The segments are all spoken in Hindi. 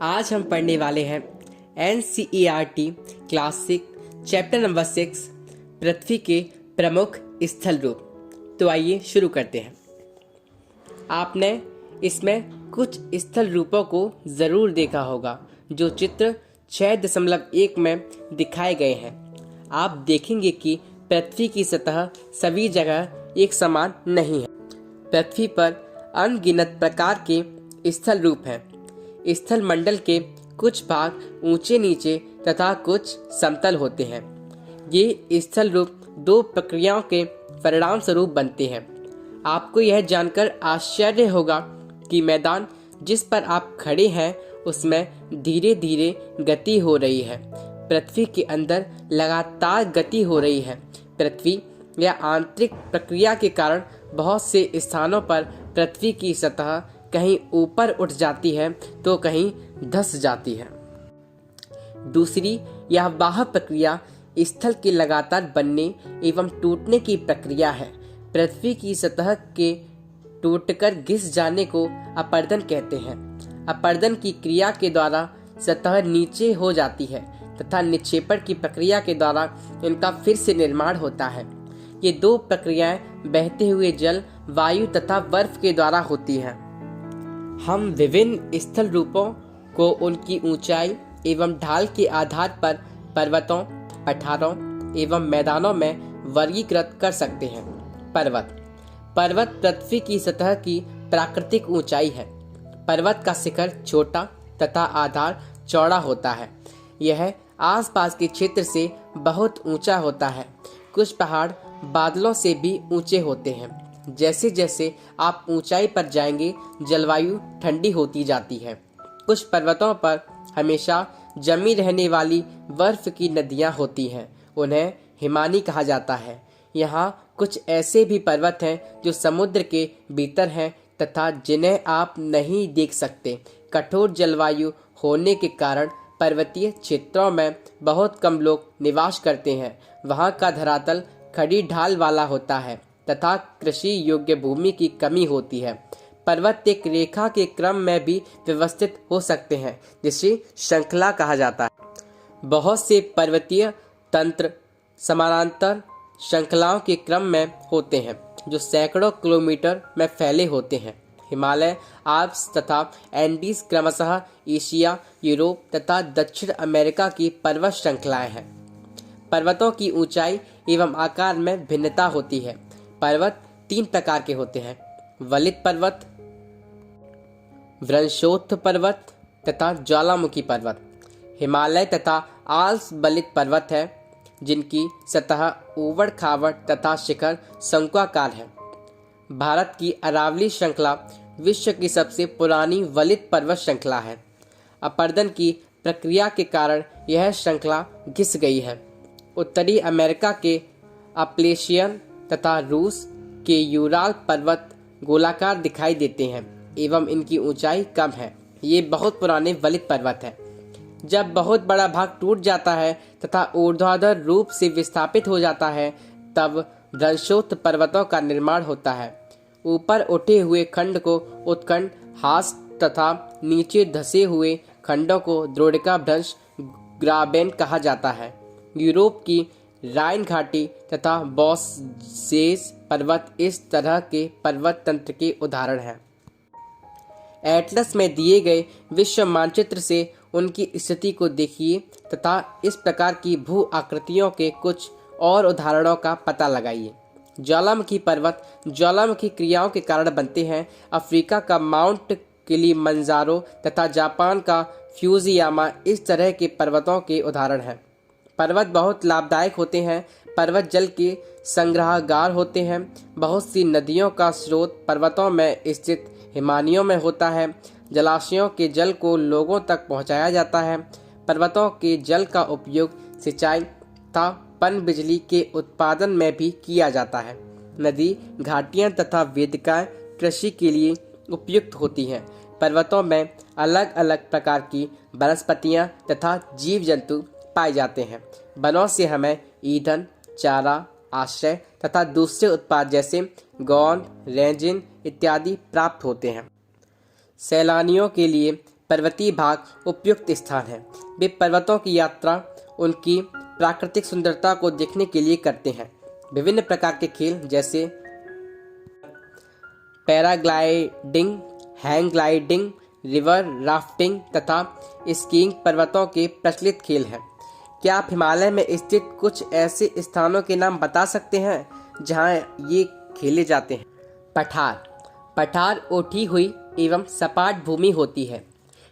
आज हम पढ़ने वाले हैं NCERT क्लासिक चैप्टर नंबर 6 पृथ्वी के प्रमुख स्थल रूप। तो आइए शुरू करते हैं। आपने इसमें कुछ स्थल रूपों को ज़रूर देखा होगा जो चित्र 6.1 में दिखाए गए हैं। आप देखेंगे कि पृथ्वी की सतह सभी जगह एक समान नहीं है। पृथ्वी पर अनगिनत प्रकार के स्थल रूप हैं। स्थल मंडल के कुछ भाग ऊंचे नीचे तथा कुछ समतल होते हैं। ये स्थल रूप दो प्रक्रियाओं के परिणाम स्वरूप बनते हैं। आपको यह जानकर आश्चर्य होगा कि मैदान जिस पर आप खड़े हैं उसमें धीरे धीरे गति हो रही है। पृथ्वी के अंदर लगातार गति हो रही है। पृथ्वी या आंतरिक प्रक्रिया के कारण बहुत से स्थानों पर पृथ्वी की सतह कहीं ऊपर उठ जाती है तो कहीं धंस जाती है। दूसरी यह बाह्य प्रक्रिया स्थल के लगातार बनने एवं टूटने की प्रक्रिया है। पृथ्वी की सतह के टूटकर घिस जाने को अपरदन कहते हैं। अपरदन की क्रिया के द्वारा सतह नीचे हो जाती है तथा निक्षेपण की प्रक्रिया के द्वारा इनका फिर से निर्माण होता है। ये दो प्रक्रियाएं बहते हुए जल, वायु तथा बर्फ के द्वारा होती हैं। हम विभिन्न स्थल रूपों को उनकी ऊंचाई एवं ढाल के आधार पर पर्वतों, पठारों एवं मैदानों में वर्गीकृत कर सकते हैं। पर्वत पृथ्वी की सतह की प्राकृतिक ऊंचाई है। पर्वत का शिखर छोटा तथा आधार चौड़ा होता है। यह आसपास के क्षेत्र से बहुत ऊंचा होता है। कुछ पहाड़ बादलों से भी ऊंचे होते हैं। जैसे जैसे आप ऊंचाई पर जाएंगे जलवायु ठंडी होती जाती है। कुछ पर्वतों पर हमेशा जमी रहने वाली बर्फ की नदियां होती हैं। उन्हें हिमानी कहा जाता है। यहाँ कुछ ऐसे भी पर्वत हैं जो समुद्र के भीतर हैं तथा जिन्हें आप नहीं देख सकते। कठोर जलवायु होने के कारण पर्वतीय क्षेत्रों में बहुत कम लोग निवास करते हैं। वहाँ का धरातल खड़ी ढाल वाला होता है तथा कृषि योग्य भूमि की कमी होती है। पर्वत एक रेखा के क्रम में भी व्यवस्थित हो सकते हैं जिसे श्रृंखला कहा जाता है। बहुत से पर्वतीय तंत्र समानांतर श्रृंखलाओं के क्रम में होते हैं जो सैकड़ों किलोमीटर में फैले होते हैं। हिमालय, आल्प्स तथा एंडीज क्रमशः एशिया, यूरोप तथा दक्षिण अमेरिका की पर्वत श्रृंखलाएं हैं। पर्वतों की ऊंचाई एवं आकार में भिन्नता होती है। पर्वत 3 प्रकार के होते हैं: वलित पर्वत, वृंशोत्थ पर्वत तथा ज्वालामुखी पर्वत। हिमालय तथा आल्प्स वलित पर्वत है जिनकी सतह ऊबड़ खाबड़ तथा शिखर शंक्वाकार है। भारत की अरावली श्रृंखला विश्व की सबसे पुरानी वलित पर्वत श्रृंखला है। अपरदन की प्रक्रिया के कारण यह श्रृंखला घिस गई है। उत्तरी अमेरिका के अपलेशियन तथा रूस के यूराल पर्वत गोलाकार दिखाई देते हैं एवं इनकी ऊंचाई कम है। ये बहुत पुराने वलित पर्वत हैं। जब बहुत बड़ा भाग टूट जाता है तथा ऊर्ध्वाधर रूप से विस्थापित हो जाता है तब वृंशोत्थ पर्वतों का निर्माण होता है। ऊपर उठे हुए खंड को उत्खंड हास तथा नीचे धसे हुए खंडों को द्रोणिका भ्रंश ग्राबेन कहा जाता है। यूरोप की राइन घाटी तथा बॉसेस पर्वत इस तरह के पर्वत तंत्र के उदाहरण हैं। एटलस में दिए गए विश्व मानचित्र से उनकी स्थिति को देखिए तथा इस प्रकार की भू आकृतियों के कुछ और उदाहरणों का पता लगाइए। ज्वालामुखी पर्वत ज्वालामुखी क्रियाओं के कारण बनते हैं। अफ्रीका का माउंट किलिमंजारो तथा जापान का फ्यूजियामा इस तरह के पर्वतों के उदाहरण हैं। पर्वत बहुत लाभदायक होते हैं। पर्वत जल के संग्रहागार होते हैं। बहुत सी नदियों का स्रोत पर्वतों में स्थित हिमानियों में होता है। जलाशयों के जल को लोगों तक पहुंचाया जाता है। पर्वतों के जल का उपयोग सिंचाई तथा पनबिजली के उत्पादन में भी किया जाता है। नदी, घाटियां तथा वेदिकाएं कृषि के लिए उपयुक्त होती हैं। पर्वतों में अलग अलग प्रकार की वनस्पतियां तथा जीव जंतु पाए जाते हैं। वनों से हमें ईंधन, चारा, आश्रय तथा दूसरे उत्पाद जैसे गोंद, रेजिन इत्यादि प्राप्त होते हैं। सैलानियों के लिए पर्वतीय भाग उपयुक्त स्थान है। वे पर्वतों की यात्रा उनकी प्राकृतिक सुंदरता को देखने के लिए करते हैं। विभिन्न प्रकार के खेल जैसे paragliding, hang gliding, river rafting तथा स्कीइंग पर्वतों के प्रचलित खेल हैं। क्या आप हिमालय में स्थित कुछ ऐसे स्थानों के नाम बता सकते हैं जहां ये खेले जाते हैं? पठार उठी हुई एवं सपाट भूमि होती है।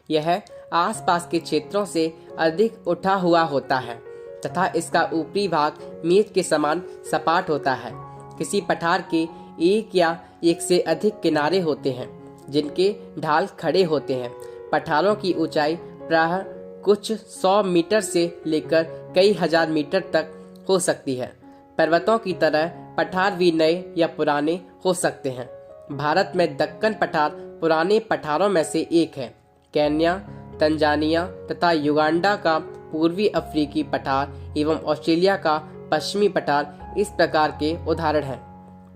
यह आसपास के क्षेत्रों से अधिक उठा हुआ होता है तथा इसका ऊपरी भाग मेज के समान सपाट होता है। किसी पठार के एक या एक से अधिक किनारे होते हैं जिनके ढाल खड़े होते हैं। पठारों की ऊंचाई प्रायः कुछ 100 मीटर से लेकर कई हजार मीटर तक हो सकती है। पर्वतों की तरह पठार भी नए या पुराने हो सकते हैं। भारत में दक्कन पठार पुराने पठारों में से एक है। केन्या, तंजानिया तथा युगांडा का पूर्वी अफ्रीकी पठार एवं ऑस्ट्रेलिया का पश्चिमी पठार इस प्रकार के उदाहरण हैं।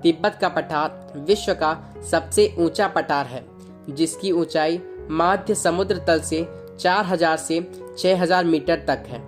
तिब्बत का पठार विश्व का सबसे ऊंचा पठार है, जिसकी ऊंचाई मध्य समुद्र तल से 4000 से 6000 मीटर तक है।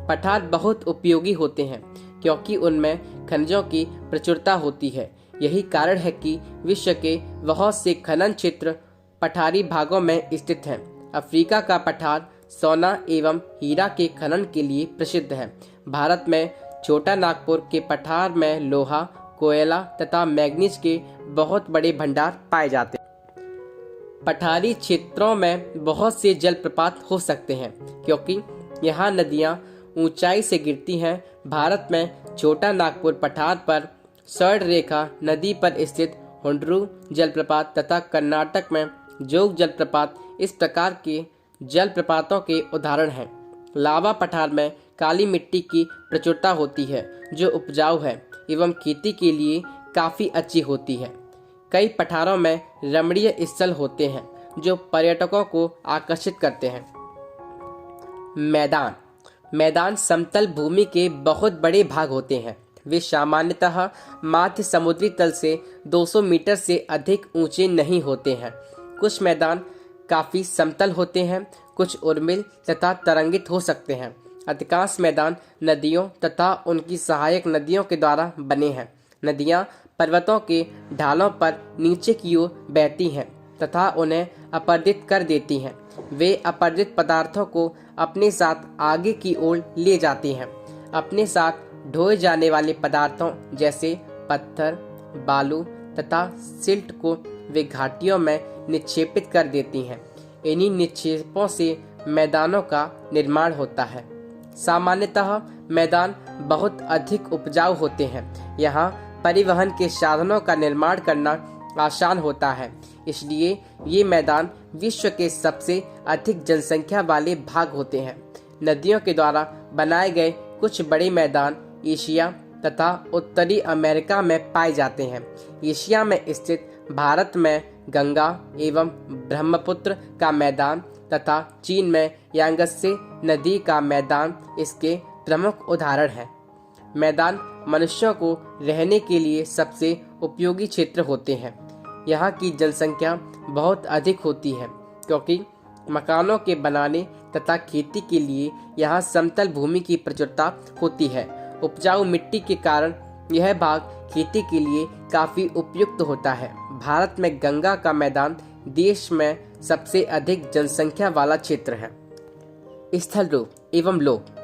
पठार बहुत उपयोगी होते हैं क्योंकि उनमें खनिजों की प्रचुरता होती है। यही कारण है कि विश्व के बहुत से खनन क्षेत्र पठारी भागों में स्थित हैं। अफ्रीका का पठार सोना एवं हीरा के खनन के लिए प्रसिद्ध है। भारत में छोटा नागपुर के पठार में लोहा, कोयला तथा मैग्नीज के बहुत बड़े भंडार पाए जाते हैं। पठारी क्षेत्रों में बहुत से जलप्रपात हो सकते हैं क्योंकि यहाँ नदियाँ ऊंचाई से गिरती हैं। भारत में छोटा नागपुर पठार पर स्वर्ण रेखा नदी पर स्थित हुंड्रू जलप्रपात तथा कर्नाटक में जोग जलप्रपात इस प्रकार के जलप्रपातों के उदाहरण हैं। लावा पठार में काली मिट्टी की प्रचुरता होती है जो उपजाऊ है एवं खेती के लिए काफ़ी अच्छी होती है। कई पठारों में रमणीय स्थल होते हैं जो पर्यटकों को आकर्षित करते हैं। मैदान समतल भूमि के बहुत बड़े भाग होते हैं। वे सामान्यतः माध्य समुद्री तल से 200 मीटर से अधिक ऊंचे नहीं होते हैं। कुछ मैदान काफ़ी समतल होते हैं, कुछ उर्मिल तथा तरंगित हो सकते हैं। अधिकांश मैदान नदियों तथा उनकी सहायक नदियों के द्वारा बने हैं। नदियाँ पर्वतों के ढालों पर नीचे की ओर बहती हैं तथा उन्हें अपरदित कर देती हैं। वे अपरदित पदार्थों को अपने साथ आगे की ओर ले जाती हैं। अपने साथ ढोए जाने वाले पदार्थों जैसे पत्थर, बालू तथा सिल्ट को वे घाटियों में निक्षेपित कर देती हैं। इन्हीं निक्षेपों से मैदानों का निर्माण होता है। सामान्यतः मैदान बहुत अधिक उपजाऊ होते हैं। यहाँ परिवहन के साधनों का निर्माण करना आसान होता है, इसलिए ये मैदान विश्व के सबसे अधिक जनसंख्या वाले भाग होते हैं। नदियों के द्वारा बनाए गए कुछ बड़े मैदान एशिया तथा उत्तरी अमेरिका में पाए जाते हैं। एशिया में स्थित भारत में गंगा एवं ब्रह्मपुत्र का मैदान तथा चीन में यांगत्से नदी का मैदान इसके प्रमुख उदाहरण हैं। मैदान मनुष्यों को रहने के लिए सबसे उपयोगी क्षेत्र होते हैं। यहाँ की जनसंख्या बहुत अधिक होती है क्योंकि मकानों के बनाने तथा खेती के लिए यहाँ समतल भूमि की प्रचुरता होती है। उपजाऊ मिट्टी के कारण यह भाग खेती के लिए काफ़ी उपयुक्त होता है। भारत में गंगा का मैदान देश में सबसे अधिक जनसंख्या वाला क्षेत्र है। स्थल रूप एवं लोग।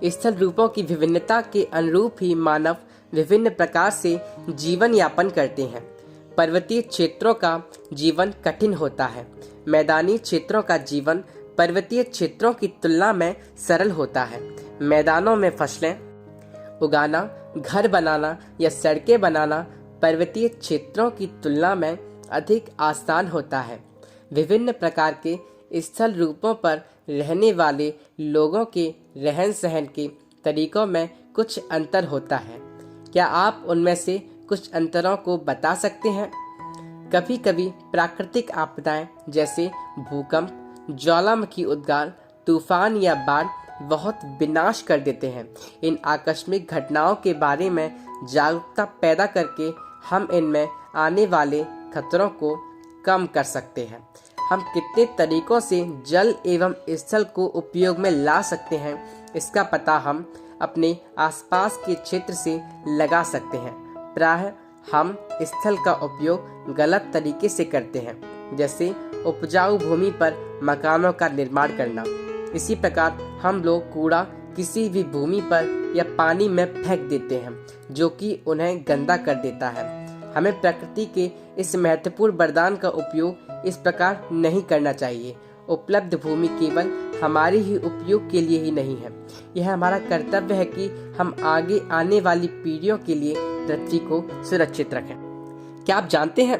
स्थल रूपों की विभिन्नता के अनुरूप ही मानव विभिन्न प्रकार से जीवन यापन करते हैं। पर्वतीय क्षेत्रों का जीवन कठिन होता है। मैदानी क्षेत्रों का जीवन पर्वतीय क्षेत्रों की तुलना में सरल होता है। मैदानों में फसलें उगाना, घर बनाना या सड़कें बनाना पर्वतीय क्षेत्रों की तुलना में अधिक आसान होता है। विभिन्न प्रकार के स्थल रूपों पर रहने वाले लोगों के रहन सहन के तरीकों में कुछ अंतर होता है। क्या आप उनमें से कुछ अंतरों को बता सकते हैं? कभी कभी प्राकृतिक आपदाएं जैसे भूकंप, ज्वालामुखी उद्गार, तूफान या बाढ़ बहुत विनाश कर देते हैं। इन आकस्मिक घटनाओं के बारे में जागरूकता पैदा करके हम इनमें आने वाले खतरों को कम कर सकते हैं। हम कितने तरीकों से जल एवं स्थल को उपयोग में ला सकते हैं, इसका पता हम अपने आसपास के क्षेत्र से लगा सकते हैं। प्रायः हम स्थल का उपयोग गलत तरीके से करते हैं, जैसे उपजाऊ भूमि पर मकानों का निर्माण करना। इसी प्रकार हम लोग कूड़ा किसी भी भूमि पर या पानी में फेंक देते हैं, जो कि उन्हें गंदा कर देता है। हमें प्रकृति के इस महत्वपूर्ण वरदान का उपयोग इस प्रकार नहीं करना चाहिए। उपलब्ध भूमि केवल हमारे ही उपयोग के लिए ही नहीं है, यह हमारा कर्तव्य है कि हम आगे आने वाली पीढ़ियों के लिए पृथ्वी को सुरक्षित रखें। क्या आप जानते हैं,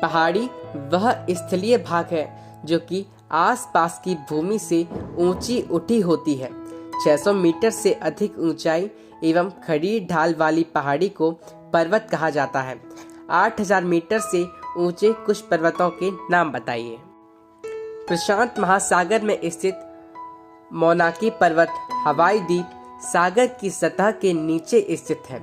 पहाड़ी वह स्थलीय भाग है जो कि आसपास की भूमि से ऊंची उठी होती है। 600 मीटर से अधिक ऊंचाई एवं खड़ी ढाल वाली पहाड़ी को पर्वत कहा जाता है। 8000 मीटर से ऊंचे कुछ पर्वतों के नाम बताइए। प्रशांत महासागर में स्थित मोनाकी पर्वत हवाई द्वीप सागर की सतह के नीचे स्थित है।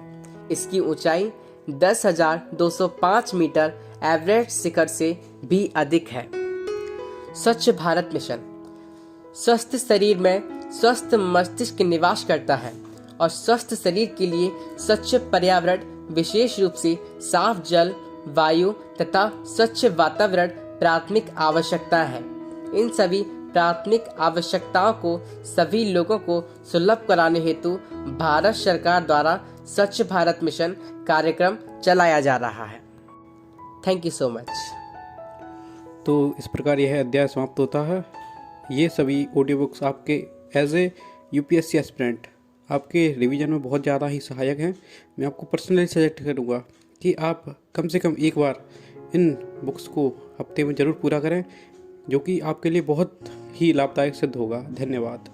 इसकी ऊंचाई 10,205 मीटर एवरेस्ट शिखर से भी अधिक है। स्वच्छ भारत मिशन। स्वस्थ शरीर में स्वस्थ मस्तिष्क निवास करता है और स्वस्थ शरीर के लिए स्वच्छ पर्यावरण, विशेष रूप से साफ जल, वायु तथा स्वच्छ वातावरण प्राथमिक आवश्यकता है। इन सभी प्राथमिक आवश्यकताओं को सभी लोगों को सुलभ कराने हेतु भारत सरकार द्वारा स्वच्छ भारत मिशन कार्यक्रम चलाया जा रहा है। Thank you so much. तो इस प्रकार यह अध्याय समाप्त होता है। ये सभी ऑडियो बुक्स आपके एज ए यूपीएससी एस्पिरेंट आपके रिवीजन में बहुत ज़्यादा ही सहायक हैं। मैं आपको पर्सनली सजेस्ट करूँगा कि आप कम से कम एक बार इन बुक्स को हफ्ते में ज़रूर पूरा करें, जो कि आपके लिए बहुत ही लाभदायक सिद्ध होगा। धन्यवाद।